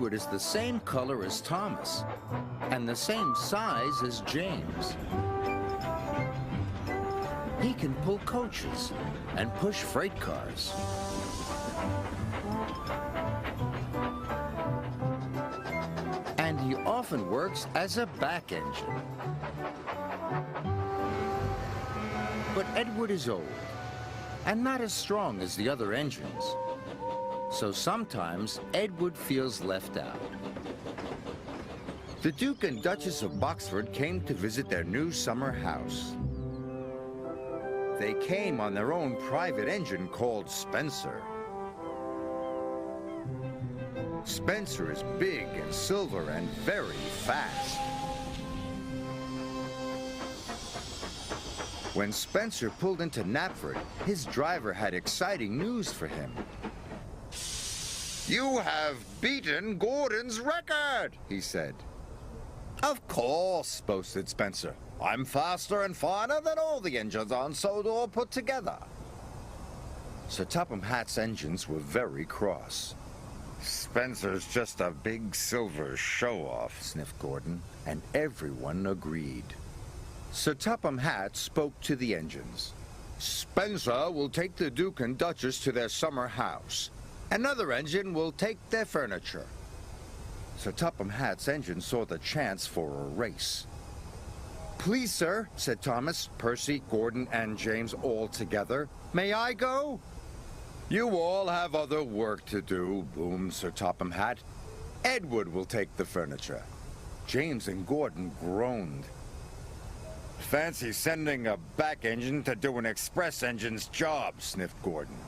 Edward is the same color as Thomas and the same size as James. He can pull coaches and push freight cars. And he often works as a back engine. But Edward is old and not as strong as the other engines. So sometimes Edward feels left out. The Duke and Duchess of Boxford came to visit their new summer house. They came on their own private engine called Spencer. Spencer is big and silver and very fast. When Spencer pulled into Knapford, his driver had exciting news for him. "You have beaten Gordon's record," he said. "Of course," boasted Spencer. "I'm faster and finer than all the engines on Sodor put together." Sir Topham Hatt's engines were very cross. "Spencer's just a big silver show-off," sniffed Gordon, and everyone agreed. Sir Topham Hatt spoke to the engines. "Spencer will take the Duke and Duchess to their summer house. Another engine will take their furniture." Sir Topham Hatt's engine saw the chance for a race. "Please, sir," said Thomas, Percy, Gordon, and James all together. "May I go?" "You all have other work to do," boomed Sir Topham Hatt. "Edward will take the furniture." James and Gordon groaned. "Fancy sending a back engine to do an express engine's job," sniffed Gordon.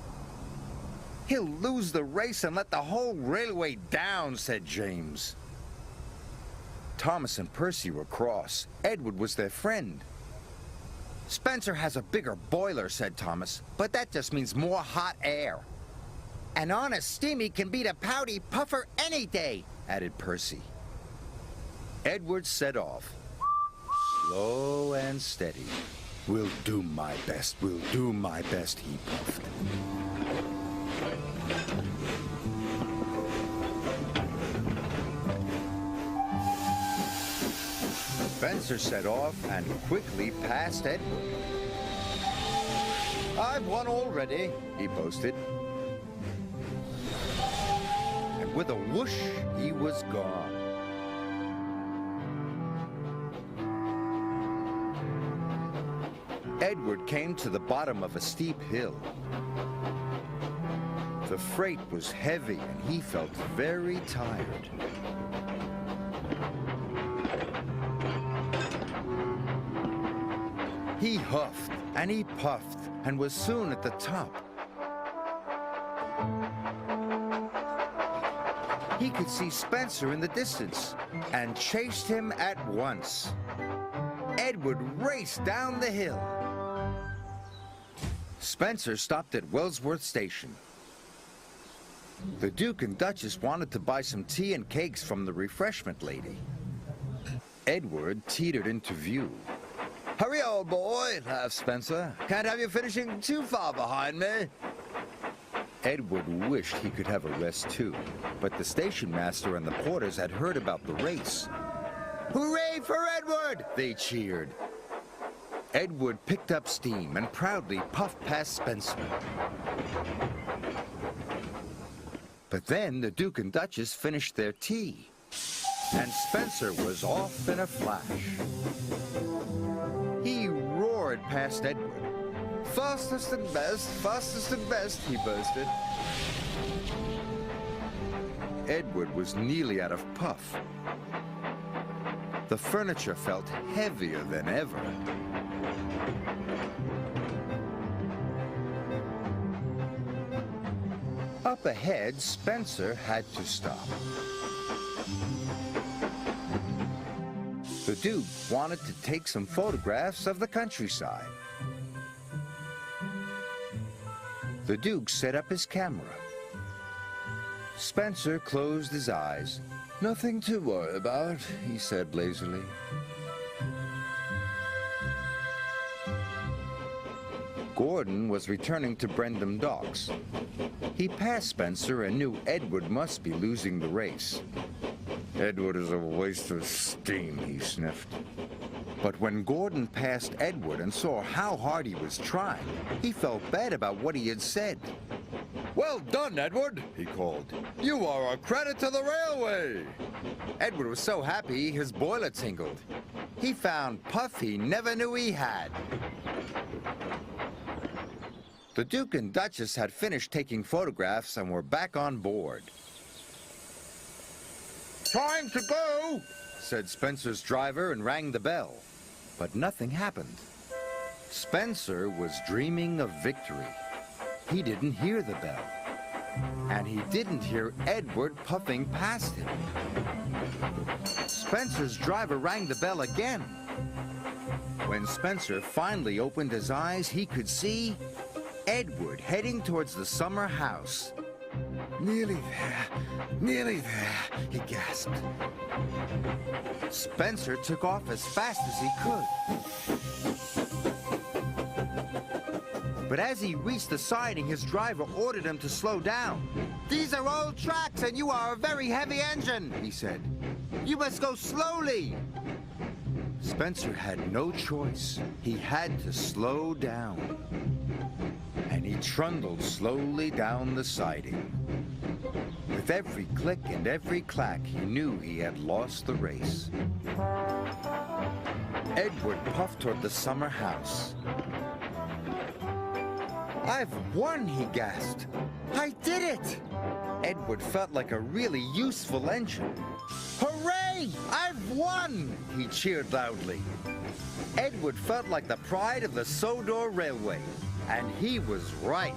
"He'll lose the race and let the whole railway down," said James. Thomas and Percy were cross. Edward was their friend. "Spencer has a bigger boiler," said Thomas, "but that just means more hot air." "An honest steamy can beat a pouty puffer any day," added Percy. Edward set off. Slow and steady. "We'll do my best, we'll do my best," he puffed. Spencer set off and quickly passed Edward. "I've won already," he boasted. And with a whoosh, he was gone. Edward came to the bottom of a steep hill. The freight was heavy and he felt very tired. He huffed and he puffed and was soon at the top. He could see Spencer in the distance and chased him at once. Edward raced down the hill. Spencer stopped at Wellsworth Station. The Duke and Duchess wanted to buy some tea and cakes from the refreshment lady. Edward teetered into view. "Hurry, old boy," laughed Spencer. "Can't have you finishing too far behind me." Edward wished he could have a rest too, but the station master and the porters had heard about the race. "Hooray for Edward!" they cheered. Edward picked up steam and proudly puffed past Spencer. But then the Duke and Duchess finished their tea, and Spencer was off in a flash. He roared past Edward. Fastest and best, he boasted. Edward was nearly out of puff. The furniture felt heavier than ever. Up ahead, Spencer had to stop. The Duke wanted to take some photographs of the countryside. The Duke set up his camera. Spencer closed his eyes. "Nothing to worry about," he said lazily. Gordon was returning to Brendam Docks. He passed Spencer and knew Edward must be losing the race. "Edward is a waste of steam," he sniffed. But when Gordon passed Edward and saw how hard he was trying, he felt bad about what he had said. "Well done, Edward," he called. "You are a credit to the railway." Edward was so happy his boiler tingled. He found puff he never knew he had. The Duke and Duchess had finished taking photographs and were back on board. "Time to go," said Spencer's driver and rang the bell. But nothing happened. Spencer was dreaming of victory. He didn't hear the bell. And he didn't hear Edward puffing past him. Spencer's driver rang the bell again. When Spencer finally opened his eyes, he could see Edward heading towards the summer house. Nearly there, he gasped. Spencer took off as fast as he could. But as he reached the siding, his driver ordered him to slow down. "These are old tracks and you are a very heavy engine," he said. "You must go slowly." Spencer had no choice. He had to slow down. And he trundled slowly down the siding. With every click and every clack, he knew he had lost the race. Edward puffed toward the summer house. "I've won," he gasped. "I did it!" Edward felt like a really useful engine. "Hooray! I've won!" he cheered loudly. Edward felt like the pride of the Sodor Railway, and he was right.